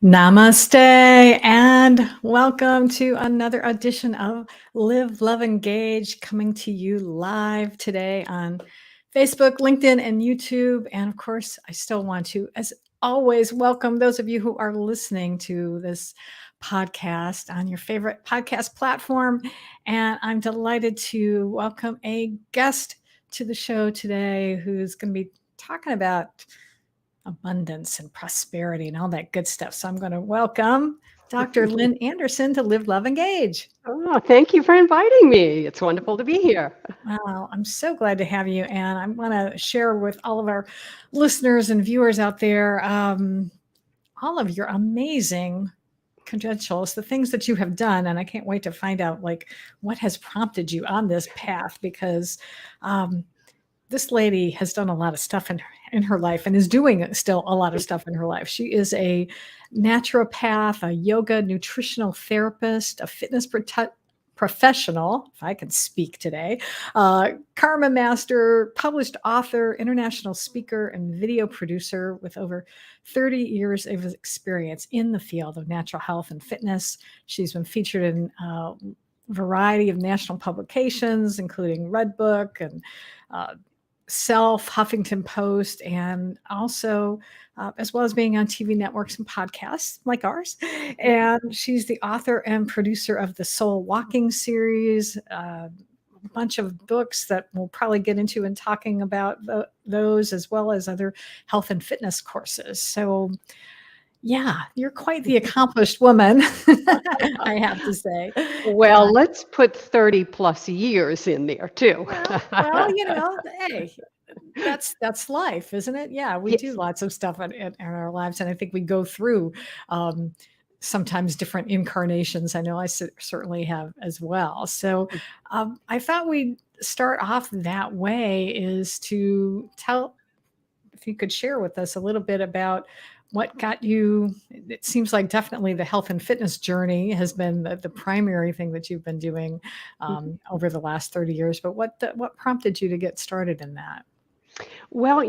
Namaste and welcome to another edition of Live, Love, Engage, coming to you live today on Facebook, LinkedIn, and YouTube. And of course, I still want to, as always, welcome those of you who are listening to this podcast on your favorite podcast platform. And I'm delighted to welcome a guest to the show today who's going to be talking about abundance and prosperity and all that good stuff. So I'm going to welcome Dr. Lynn Anderson to Live, Love, Engage. Oh, thank you for inviting me. It's wonderful to be here. Wow, I'm so glad to have you. And I want to share with all of our listeners and viewers out there all of your amazing credentials, the things that you have done. And I can't wait to find out what has prompted you on this path, because this lady has done a lot of stuff in her life and is doing still a lot of stuff in her life. She is a naturopath, a yoga nutritional therapist, a fitness professional, if I can speak today, karma master, published author, international speaker, and video producer with over 30 years of experience in the field of natural health and fitness. She's been featured in a variety of national publications, including Redbook and Self, Huffington Post, and also as well as being on TV networks and podcasts like ours. And she's the author and producer of the Soul Walking series, a bunch of books that we'll probably get into and talking about those, as well as other health and fitness courses. So yeah, you're quite the accomplished woman, I have to say. Well, let's put 30 plus years in there too. Well, hey, that's life, isn't it? Yeah, we do Yes. lots of stuff in our lives, and I think we go through sometimes different incarnations. I know I certainly have as well. So I thought we'd start off that way, is to tell, if you could share with us a little bit about what got you. It seems like definitely the health and fitness journey has been the primary thing that you've been doing over the last 30 years, but what prompted you to get started in that? Well,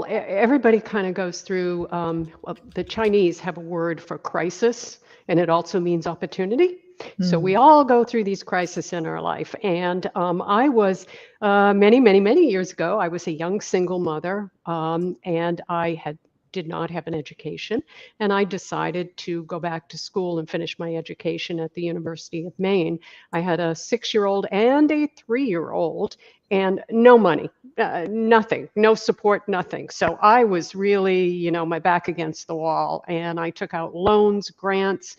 everybody kind of goes through, well, the Chinese have a word for crisis, and it also means opportunity. So we all go through these crises in our life. And I was many, many, many years ago, I was a young single mother, and I did not have an education. And I decided to go back to school and finish my education at the University of Maine. I had a 6-year-old and a 3-year-old, and no money, nothing, no support, nothing. So I was really, my back against the wall, and I took out loans, grants,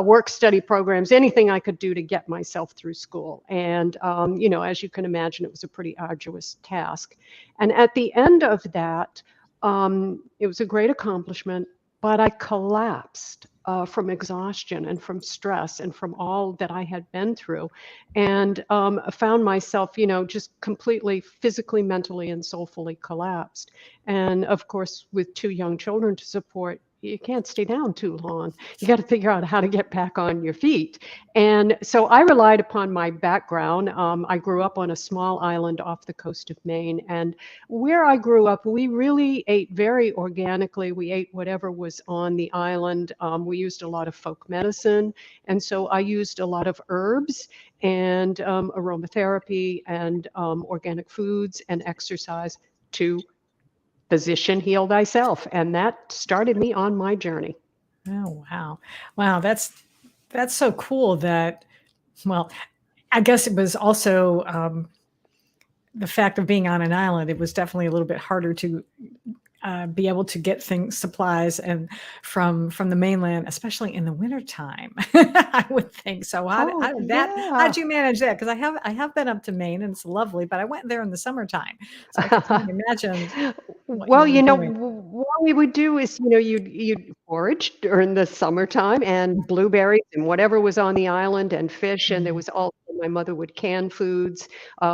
work study programs, anything I could do to get myself through school. And, as you can imagine, it was a pretty arduous task. And at the end of that, it was a great accomplishment, but I collapsed from exhaustion and from stress and from all that I had been through, and found myself, just completely physically, mentally, and soulfully collapsed. And of course, with 2 young children to support, you can't stay down too long. You got to figure out how to get back on your feet. And so I relied upon my background. I grew up on a small island off the coast of Maine. And where I grew up, we really ate very organically. We ate whatever was on the island. We used a lot of folk medicine. And so I used a lot of herbs and aromatherapy and organic foods and exercise to physician heal thyself. And that started me on my journey. Oh, wow, that's so cool. Well, I guess it was also the fact of being on an island. It was definitely a little bit harder to be able to get supplies and from the mainland, especially in the wintertime. I would think so. How'd you manage that? Because I have been up to Maine and it's lovely, but I went there in the summertime, so I can only imagine what Well, you were doing. what we would do is, you'd forage during the summertime, and blueberries and whatever was on the island, and fish. And there was also, my mother would can foods.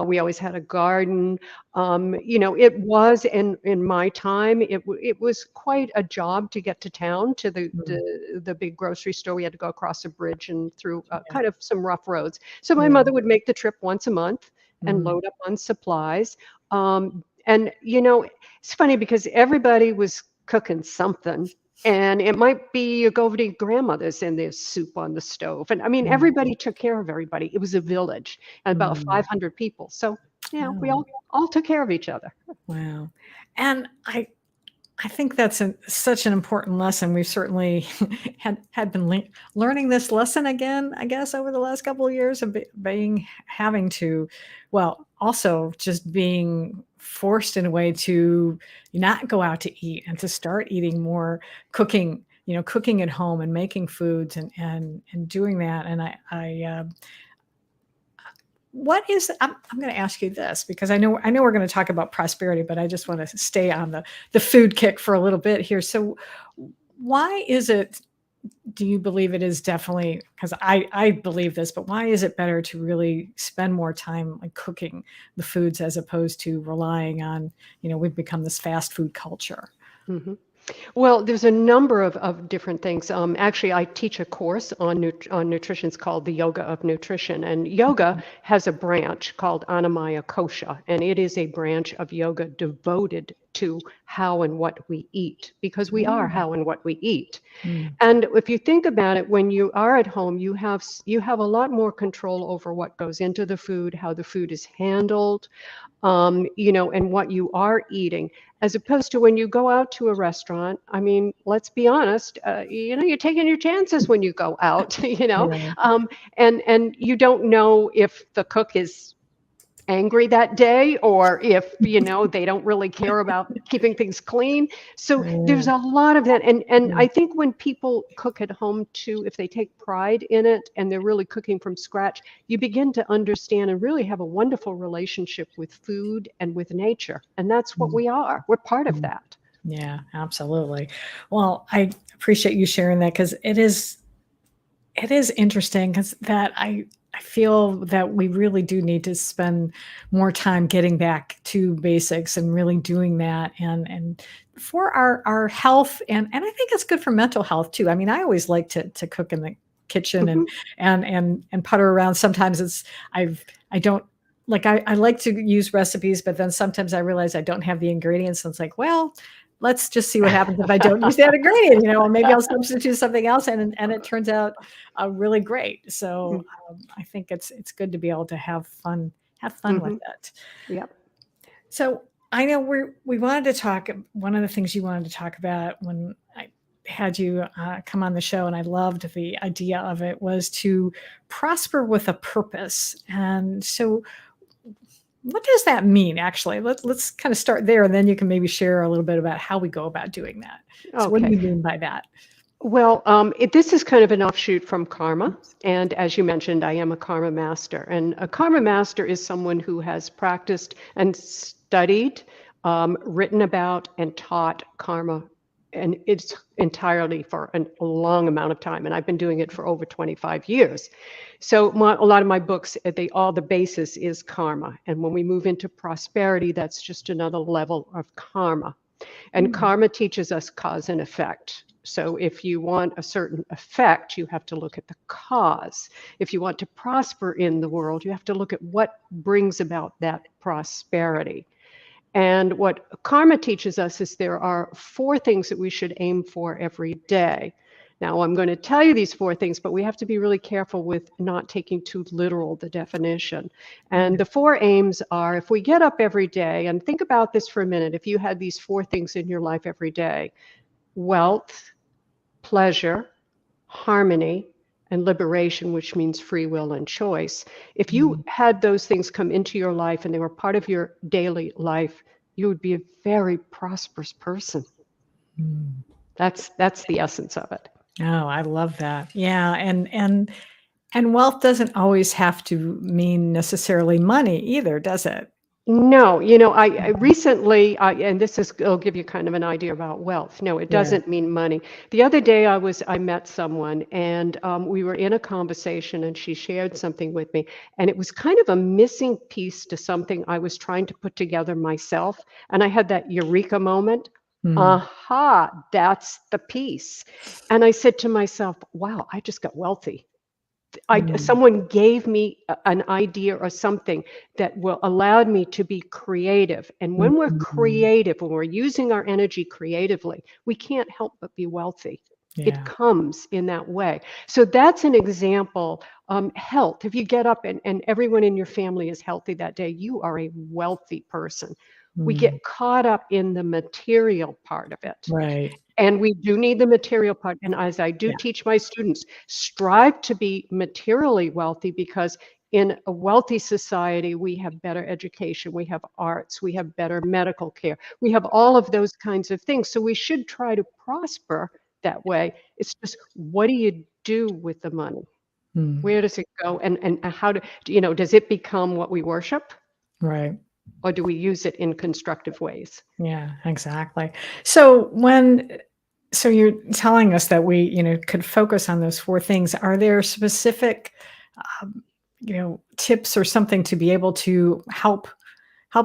We always had a garden. It was in my time, it was quite a job to get to town, to the big grocery store. We had to go across a bridge and through kind of some rough roads. So my mother would make the trip once a month and load up on supplies. And it's funny because everybody was cooking something And it might be you go over to your grandmother's and there's soup on the stove. And I mean, Mm, everybody took care of everybody. It was a village and about mm. 500 people. So, we Oh, all took care of each other. wow. And I think that's such an important lesson. We've certainly had been learning this lesson again, I guess, over the last couple of years of having to, well, also just being forced in a way to not go out to eat and to start eating more, cooking, cooking at home and making foods and doing that. And what is I'm going to ask you this because I know we're going to talk about prosperity, but I just want to stay on the food kick for a little bit here. So why is it, do you believe it is definitely, because I believe this, but why is it better to really spend more time like cooking the foods as opposed to relying on, we've become this fast food culture? hmm Well, there's a number of different things. Actually, I teach a course on nutrition. It's called the Yoga of Nutrition. And yoga has a branch called Anamaya Kosha, and it is a branch of yoga devoted to how and what we eat, because we are Mm, how and what we eat. mm, And if you think about it, when you are at home, you have a lot more control over what goes into the food, how the food is handled, and what you are eating, as opposed to when you go out to a restaurant. I mean, let's be honest, you're taking your chances when you go out, yeah, and you don't know if the cook is angry that day or if they don't really care about keeping things clean. So there's mm, a lot of that, and I mm, think when people cook at home too, if they take pride in it and they're really cooking from scratch, you begin to understand and really have a wonderful relationship with food and with nature, and that's what mm, we're part of mm. that. Yeah, absolutely. Well, I appreciate you sharing that because it is interesting because that I feel that we really do need to spend more time getting back to basics and really doing that and for our health and I think it's good for mental health too. I mean, I always like to cook in the kitchen Mhm. and putter around. Sometimes I don't like I like to use recipes, but then sometimes I realize I don't have the ingredients. And it's like, well, let's just see what happens if I don't use that ingredient, or maybe I'll substitute something else and it turns out really great. So I think it's good to be able to have fun with Mhm. it. Yep. So I know we wanted to talk. One of the things you wanted to talk about when I had you come on the show, and I loved the idea of it, was to prosper with a purpose. And so, what does that mean? Actually, let's kind of start there, and then you can maybe share a little bit about how we go about doing that. So, what do Okay. you mean by that? Well, this is kind of an offshoot from karma. And as you mentioned, I am a karma master. And a karma master is someone who has practiced and studied, written about, and taught karma. And it's entirely for a long amount of time. And I've been doing it for over 25 years. So a lot of my books, the basis is karma. And when we move into prosperity, that's just another level of karma. And Mm, karma teaches us cause and effect. So if you want a certain effect, you have to look at the cause. If you want to prosper in the world, you have to look at what brings about that prosperity. And what karma teaches us is there are 4 things that we should aim for every day. Now, I'm going to tell you these 4 things, but we have to be really careful with not taking too literal the definition. And okay. the 4 aims are, if we get up every day, and think about this for a minute, if you had these 4 things in your life every day: wealth, pleasure, harmony, and liberation, which means free will and choice. If you Mm, had those things come into your life and they were part of your daily life, you would be a very prosperous person. mm. That's the essence of it. Oh, I love that. Yeah, and wealth doesn't always have to mean necessarily money either, does it? No, I Mhm. recently, and it'll give you kind of an idea about wealth. No, it Yeah. doesn't mean money. The other day I met someone and we were in a conversation and she shared something with me, and it was kind of a missing piece to something I was trying to put together myself. And I had that eureka moment. Mm, Aha, that's the piece. And I said to myself, wow, I just got wealthy. Mm, Someone gave me an idea or something that will allowed me to be creative. And when we're mm, creative, when we're using our energy creatively, we can't help but be wealthy. It yeah. comes in that way. So that's an example. Health. If you get up and everyone in your family is healthy that day, you are a wealthy person. We Mm, get caught up in the material part of it. right. And we do need the material part. And as I do Yeah. teach my students, strive to be materially wealthy, because in a wealthy society, we have better education, we have arts, we have better medical care, we have all of those kinds of things. So we should try to prosper that way. It's just, what do you do with the money? Mm, Where does it go? And how does it become what we worship, right. or do we use it in constructive ways? Yeah, exactly. So so you're telling us that we, could focus on those four things. Are there specific, um, tips or something to be able to help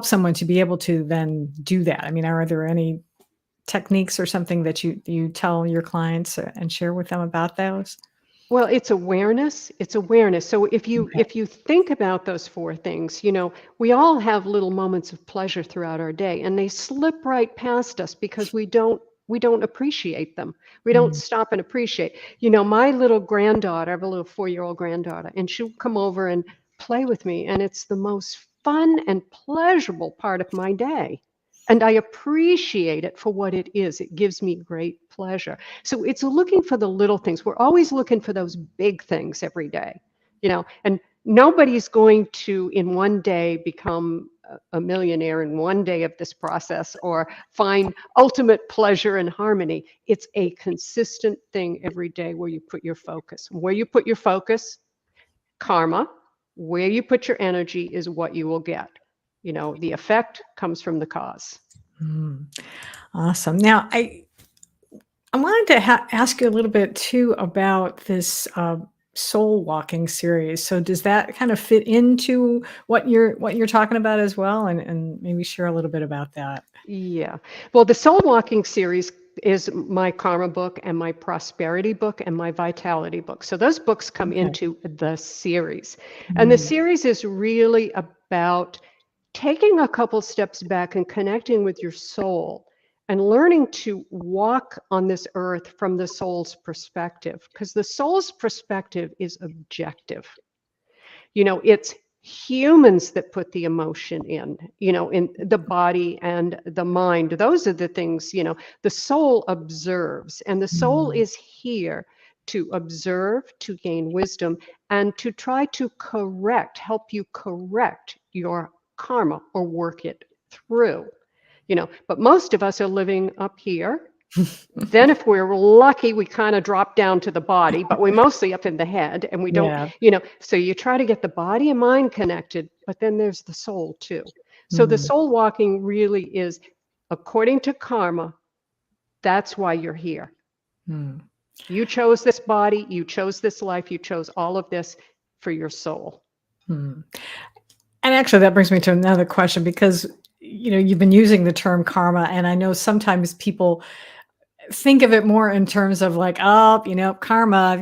someone to be able to then do that? I mean, are there any techniques or something that you tell your clients and share with them about those? Well, it's awareness. It's awareness. So if you Okay. if you think about those four things, we all have little moments of pleasure throughout our day, and they slip right past us because we don't appreciate them. We don't Mm, stop and appreciate. My little granddaughter, I have a little 4-year-old granddaughter, and she'll come over and play with me, and it's the most fun and pleasurable part of my day. And I appreciate it for what it is. It gives me great pleasure. So it's looking for the little things. We're always looking for those big things every day, and nobody's going to in one day become a millionaire in one day of this process, or find ultimate pleasure and harmony. It's a consistent thing every day where you put your focus. Where you put your focus, karma. Where you put your energy is what you will get. The effect comes from the cause. mm. Awesome. Now, I wanted to ask you a little bit too about this soul walking series. So does that kind of fit into what you're talking about as well, and maybe share a little bit about that? Yeah. Well, the Soul Walking series is my karma book and my prosperity book and my vitality book. So those books come Okay. into the series. And the Mm, series is really about taking a couple steps back and connecting with your soul and learning to walk on this earth from the soul's perspective, because the soul's perspective is objective. It's humans that put the emotion in the body and the mind. Those are the things, the soul observes, and the soul mm, is here to observe, to gain wisdom, and to try to help you correct your karma or work it through. But most of us are living up here. Then if we're lucky, we kind of drop down to the body, but we're mostly up in the head, and we don't, yeah. so you try to get the body and mind connected, but then there's the soul too. So the Mm, soul walking really is, according to karma, that's why you're here. mm, You chose this body, you chose this life, you chose all of this for your soul. mm. And actually, that brings me to another question because you've been using the term karma, and I know sometimes people think of it more in terms of like, oh, karma,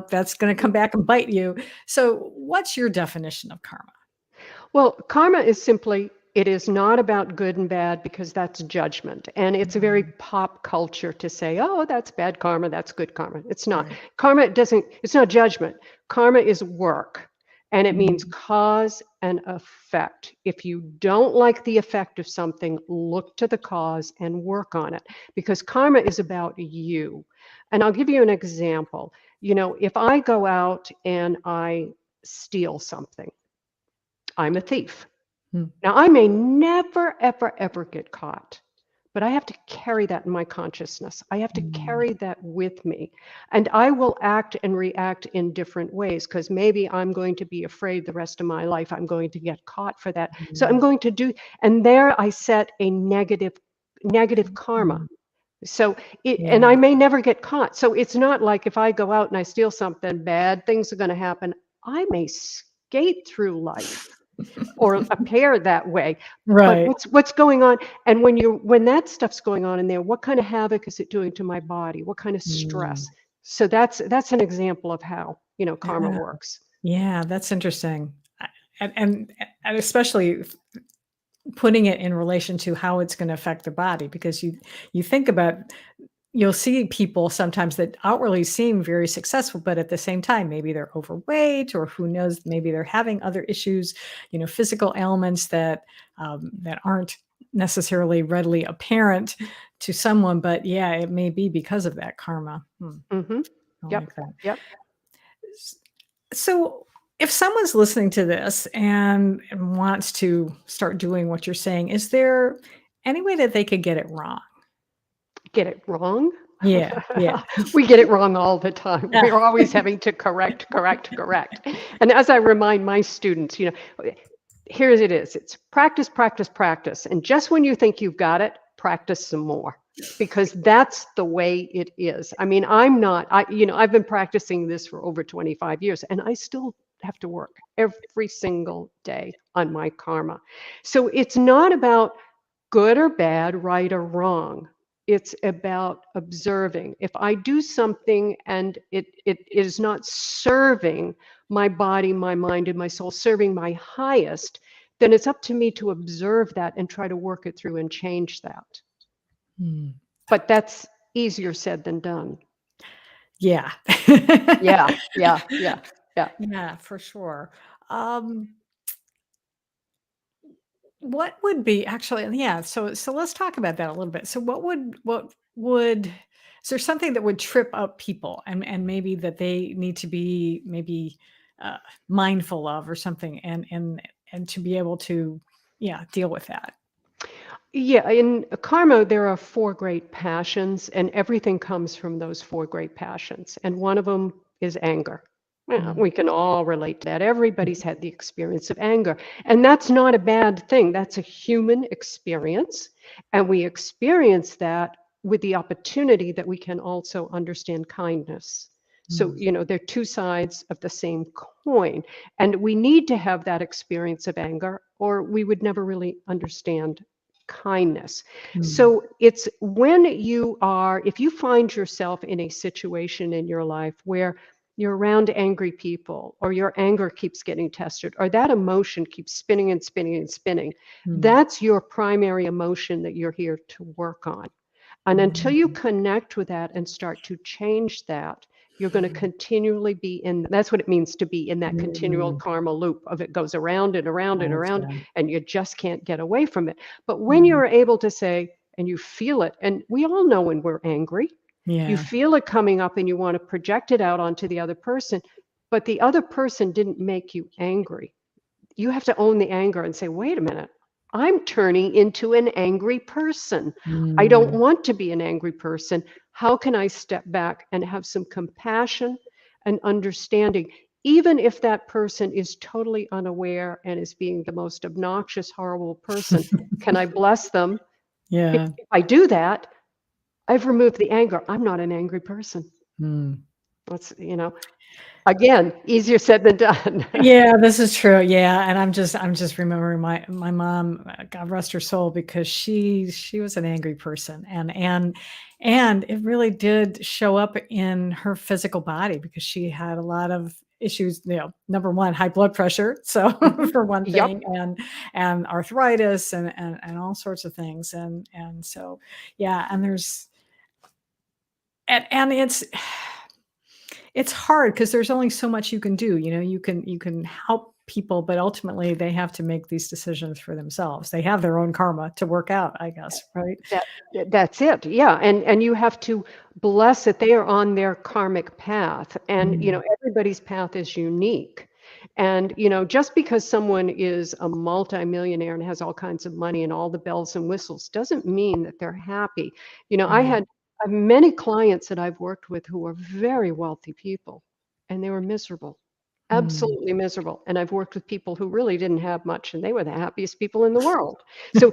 that's going to come back and bite you. So, what's your definition of karma? Well, karma is simply, it is not about good and bad, because that's judgment. And it's a very Mm, pop culture to say, oh, that's bad karma, that's good karma. It's not. right. Karma doesn't, it's not judgment. Karma is work. And it means Mm, cause and effect. If you don't like the effect of something, look to the cause and work on it, because karma is about you. And I'll give you an example. If I go out and I steal something, I'm a thief. mm, Now, I may never, ever, ever get caught, but I have to carry that in my consciousness. I have to mm, carry that with me. And I will act and react in different ways, because maybe I'm going to be afraid the rest of my life I'm going to get caught for that. So I'm mm, going to do, and there I set a negative karma. mm. So and Yeah. I may never get caught. So it's not like if I go out and I steal something, bad things are going to happen. I may skate through life or appear that way. But Right. what's going on? And when that stuff's going on in there, what kind of havoc is it doing to my body? What kind of Mm, stress? So that's an example of how, karma Yeah. works. Yeah, that's interesting. And especially putting it in relation to how it's going to affect the body, because you think about, you'll see people sometimes that outwardly seem very successful, but at the same time maybe they're overweight, or who knows, maybe they're having other issues, physical ailments that aren't necessarily readily apparent to someone, but yeah, it may be because of that karma. Mm-hmm. I Yep. like that. Yep. So, if someone's listening to this and wants to start doing what you're saying, is there any way that they could get it wrong? Get it wrong? Yeah, yeah. We get it wrong all the time. Ah, We're always having to correct, correct, correct. And as I remind my students, here it is. It's practice, practice, practice. And just when you think you've got it, practice some more, because that's the way it is. I mean, I've been practicing this for over 25 years, and I still have to work every single day on my karma. So it's not about good or bad, right or wrong. It's about observing. If I do something and it is not serving my body, my mind, and my soul, serving my highest, then it's up to me to observe that and try to work it through and change that. hmm. But that's easier said than done. Yeah. Yeah, yeah, yeah, yeah. Yeah, for sure. Um, what would be actually, yeah, so let's talk about that a little bit. So what would is there something that would trip up people, and maybe that they need to be maybe uh, mindful of, or something, and to be able to, yeah, deal with that? Yeah, in karma, there are four great passions, and everything comes from those four great passions. And one of them is anger. Yeah, Mm, we can all relate to that. Everybody's had the experience of anger. And that's not a bad thing. That's a human experience. And we experience that with the opportunity that we can also understand kindness. So, mm, they're two sides of the same coin. And we need to have that experience of anger, or we would never really understand kindness. mm, So it's when if you find yourself in a situation in your life where you're around angry people, or your anger keeps getting tested, or that emotion keeps spinning and spinning and spinning, mm, that's your primary emotion that you're here to work on. And until you mm, connect with that and start to change that, you're going to continually be in, that's what it means to be in that continual mm. karma loop of it goes around and around and around, Gotcha. and you just can't get away from it. But when Mm, you're able to say, and you feel it, and we all know when we're angry, you yeah. feel it coming up and you want to project it out onto the other person, but the other person didn't make you angry. You have to own the anger and say, wait a minute, I'm turning into an angry person. I don't Mm, want to be an angry person. How can I step back and have some compassion and understanding? Even if that person is totally unaware and is being the most obnoxious, horrible person, can I bless them? If yeah. I do that, I've removed the anger. I'm not an angry person. Mm. That's, again, easier said than done. Yeah, this is true. Yeah, and I'm just remembering my mom, God rest her soul, because she was an angry person, and it really did show up in her physical body, because she had a lot of issues. Number one, high blood pressure, so Mhm. for one Yep. thing, and arthritis, and all sorts of things, and so yeah, and it's hard because there's only so much you can do. You can help people, but ultimately they have to make these decisions for themselves. They have their own karma to work out, I guess, right? That that's it. Yeah. And you have to bless that they are on their karmic path. And Mm, everybody's path is unique. And just because someone is a multimillionaire and has all kinds of money and all the bells and whistles doesn't mean that they're happy. yeah. I have many clients that I've worked with who are very wealthy people, and they were miserable. Mm. Absolutely miserable. And I've worked with people who really didn't have much, and they were the happiest people in the world. So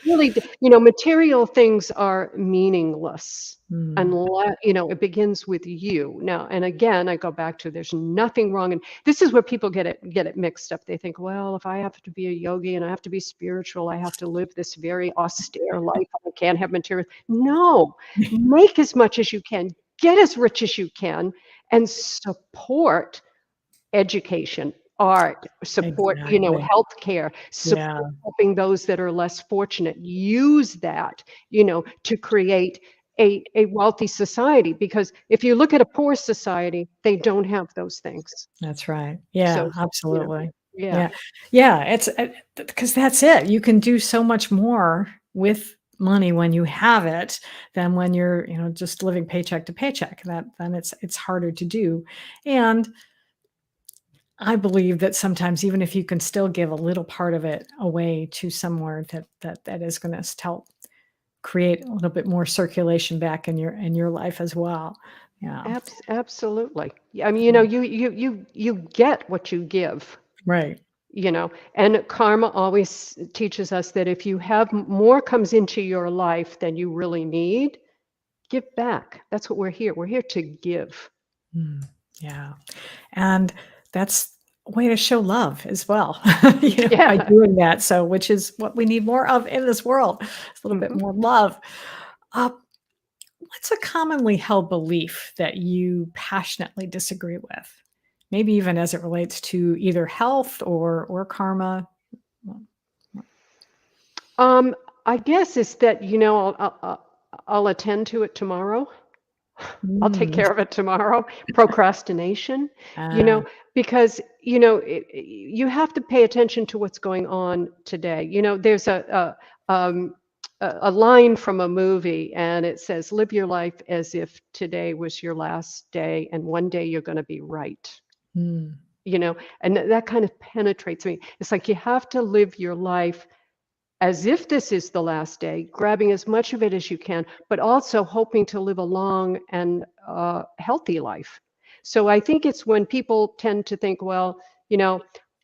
really, material things are meaningless Mm. unless, it begins with you. Now, and again, I go back to there's nothing wrong. And this is where people get it mixed up. They think, well, if I have to be a yogi and I have to be spiritual, I have to live this very austere life. I can't have material. No, make as much as you can. get as rich as you can and support education, art, support, Exactly. healthcare, support Yeah, helping those that are less fortunate. Use that, to create a wealthy society. Because if you look at a poor society, they don't have those things. that's right. Yeah, So, you know, absolutely. yeah. Yeah. Yeah, it's because that's it. You can do so much more with money when you have it than when you're, just living paycheck to paycheck. Then it's harder to do. And I believe that sometimes even if you can still give a little part of it away to somewhere that is gonna help create a little bit more circulation back in your life as well. Yeah. Absolutely. Yeah, I mean, Mm. you get what you give. Right. And karma always teaches us that if you have more comes into your life than you really need, give back. That's what we're here. We're here to give. Mm. Yeah. And that's a way to show love as well, by Yeah. doing that. So which is what we need more of in this world, a little bit Mhm. more love. Uh, what's a commonly held belief that you passionately disagree with? Maybe even as it relates to either health or karma? Well, Um, I guess it's that, I'll attend to it tomorrow. I'll take mm, care of it tomorrow. Procrastination, you ah, know, because, you have to pay attention to what's going on today. There's a line from a movie, and it says, live your life as if today was your last day, and one day you're going to be right. mm, And that kind of penetrates me. It's like you have to live your life as if this is the last day, grabbing as much of it as you can, but also hoping to live a long and healthy life. So I think it's when people tend to think, well,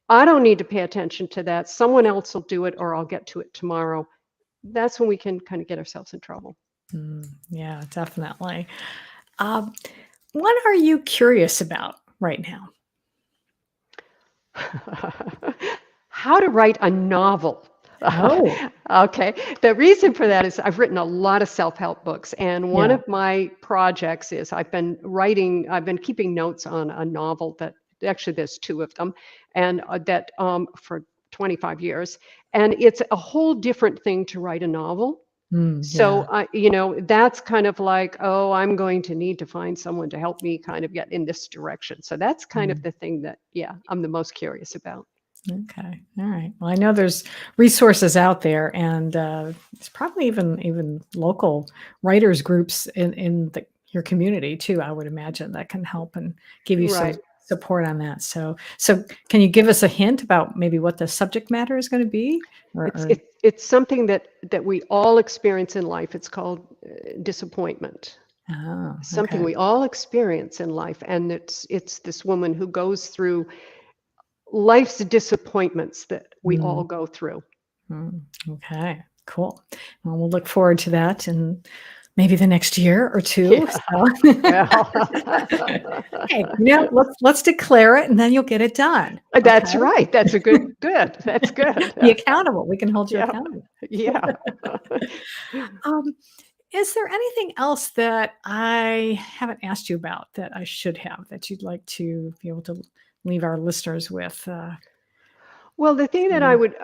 I don't need to pay attention to that. Someone else will do it, or I'll get to it tomorrow. That's when we can kind of get ourselves in trouble. yeah, definitely. Um, what are you curious about right now? How to write a novel. Oh, Okay. The reason for that is I've written a lot of self-help books, and one yeah. of my projects is I've been keeping notes on a novel that actually there's two of them, and that for 25 years, and it's a whole different thing to write a novel. Yeah. So that's kind of like, oh, I'm going to need to find someone to help me kind of get in this direction. So that's kind of Mm. the thing that, yeah, I'm the most curious about. Okay. All right. Well, I know there's resources out there, and it's probably even local writers groups in your community too. I would imagine that can help and give you some Right. support on that. So can you give us a hint about maybe what the subject matter is going to be? It's Or it, it's something that we all experience in life. It's called disappointment. oh, Something okay. we all experience in life, and it's this woman who goes through life's disappointments that we all Mm, go through. okay. Cool. Well, we'll look forward to that in maybe the next year or two. Yeah. So. Well, Hey, let's declare it and then you'll get it done. Okay. that's right. That's a good. That's good. Be accountable. We can hold you Yeah. accountable. Yeah. Um, is there anything else that I haven't asked you about that I should have that you'd like to be able to leave our listeners with? Well, the thing that I So- would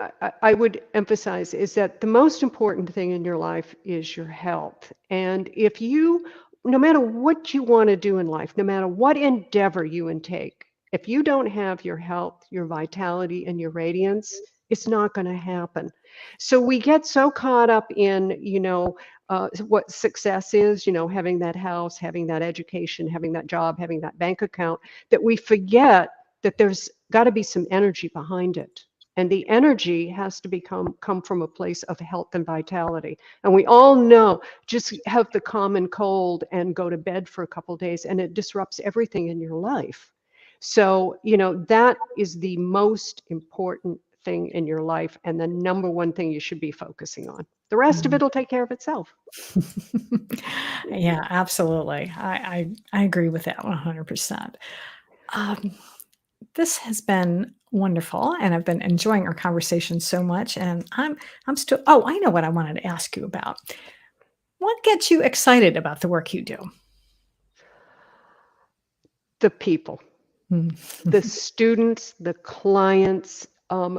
I would emphasize is that the most important thing in your life is your health. And if you, no matter what you want to do in life, no matter what endeavor you intake, if you don't have your health, your vitality, and your radiance, it's not going to happen. So we get so caught up in, what success is, having that house, having that education, having that job, having that bank account, that we forget that there's got to be some energy behind it. And the energy has to come from a place of health and vitality. And we all know, just have the common cold and go to bed for a couple of days, and it disrupts everything in your life. So, that is the most important thing in your life, and the number one thing you should be focusing on. The rest of Mhm. it will take care of itself. Yeah, absolutely. I agree with that 100%. Um, this has been wonderful, and I've been enjoying our conversation so much. And I'm still. Oh, I know what I wanted to ask you about. What gets you excited about the work you do? The people, Mm. the students, the clients.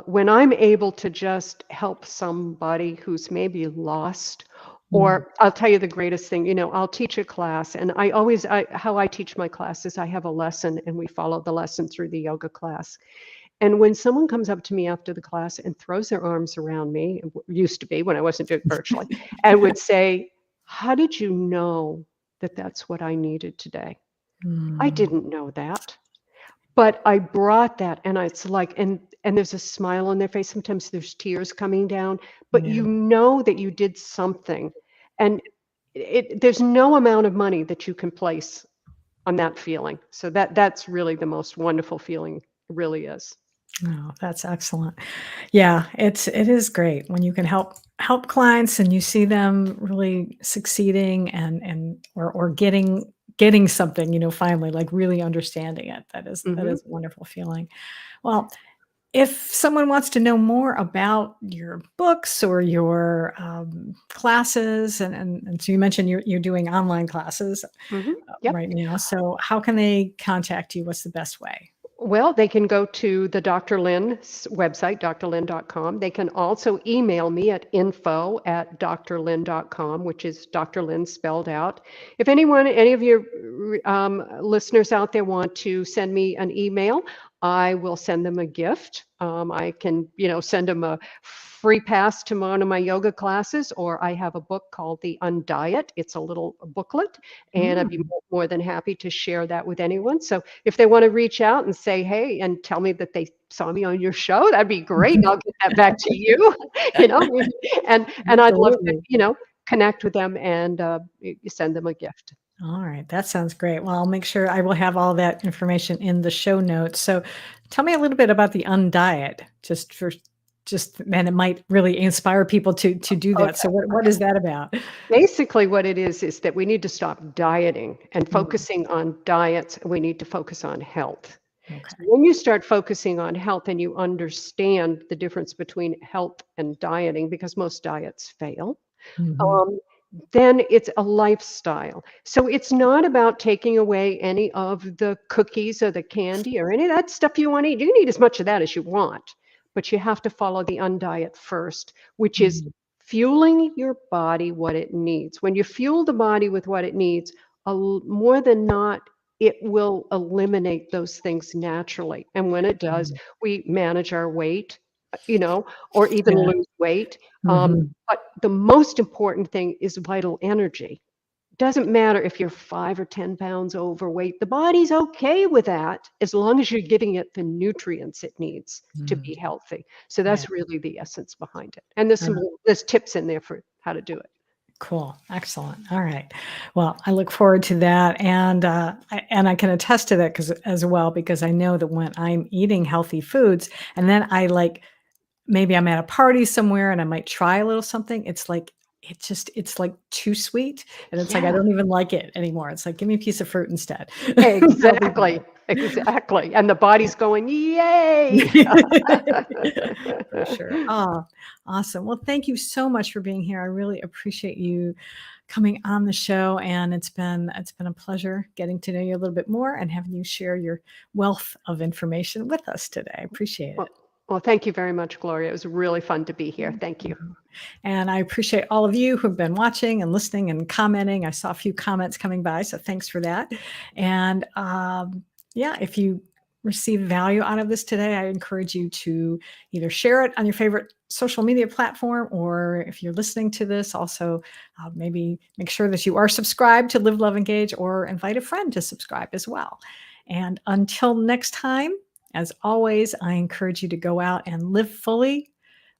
When I'm able to just help somebody who's maybe lost, Mm. or I'll tell you the greatest thing, I'll teach a class, and how I teach my class is I have a lesson and we follow the lesson through the yoga class. And when someone comes up to me after the class and throws their arms around me, used to be when I wasn't doing virtually, and would say, "How did you know that that's what I needed today?" I Mm. didn't know that. But I brought that, and it's like, and there's a smile on their face. Sometimes there's tears coming down, but Yeah. you know that you did something, and there's no amount of money that you can place on that feeling. So that's really the most wonderful feeling. It really is. Oh, that's excellent. Yeah, it is great when you can help clients and you see them really succeeding and or getting something, finally, like really understanding it. That is Hmm. a wonderful feeling. Well, if someone wants to know more about your books or your classes, and so you mentioned you're doing online classes Hmm. Yep. right now. So how can they contact you? What's the best way? Well, they can go to the Dr. Lynn's website, drlynn.com. They can also email me at info@drlynn.com, which is Dr. Lynn spelled out. If any of your listeners out there want to send me an email, I will send them a gift. I can, send them a free pass to one of my yoga classes, or I have a book called The Undiet. It's a little booklet, and I'd be Mm. more than happy to share that with anyone. So if they want to reach out and say, "Hey," and tell me that they saw me on your show, that'd be great. And I'll get that back to you, you know, and I'd love to, Absolutely. connect with them and send them a gift. All right, that sounds great. Well, I'll make sure I will have all that information in the show notes. So, tell me a little bit about the undiet, and it might really inspire people to do that. Okay. So, what is that about? Basically, what it is that we need to stop dieting and Mm. focusing on diets. We need to focus on health. So Okay. when you start focusing on health and you understand the difference between health and dieting, because most diets fail, Mhm. um, then it's a lifestyle. So it's not about taking away any of the cookies or the candy or any of that stuff you want to eat. You can eat as much of that as you want, but you have to follow the undiet first, which is Mhm. fueling your body what it needs. When you fuel the body with what it needs, more than not, it will eliminate those things naturally. And when it does, Mhm. we manage our weight, you know, or even Yeah. lose weight. Mhm. But the most important thing is vital energy. Doesn't matter if you're 5 or 10 pounds overweight. The body's okay with that as long as you're giving it the nutrients it needs to Mm. be healthy. So Yeah. that's really the essence behind it. And Uh, there's tips in there for how to do it. Cool. Excellent. All right. Well, I look forward to that, and I can attest to that as well, because I know that when I'm eating healthy foods, and then maybe I'm at a party somewhere and I might try a little something. It's like too sweet. And it's like I Yeah, don't even like it anymore. It's like, give me a piece of fruit instead. I'll be exactly. better. Exactly. And the body's going, yay. For sure. Oh, awesome. Well, thank you so much for being here. I really appreciate you coming on the show. And it's been a pleasure getting to know you a little bit more and having you share your wealth of information with us today. I appreciate Well, it. well, thank you very much, Gloria. It was really fun to be here. Thank you. Mhm. And I appreciate all of you who've been watching and listening and commenting. I saw a few comments coming by, so thanks for that. And yeah, if you receive value out of this today, I encourage you to either share it on your favorite social media platform, or if you're listening to this, also maybe make sure that you are subscribed to Live, Love, Engage, or invite a friend to subscribe as well. And until next time, as always, I encourage you to go out and live fully,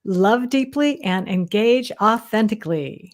love deeply, and engage authentically.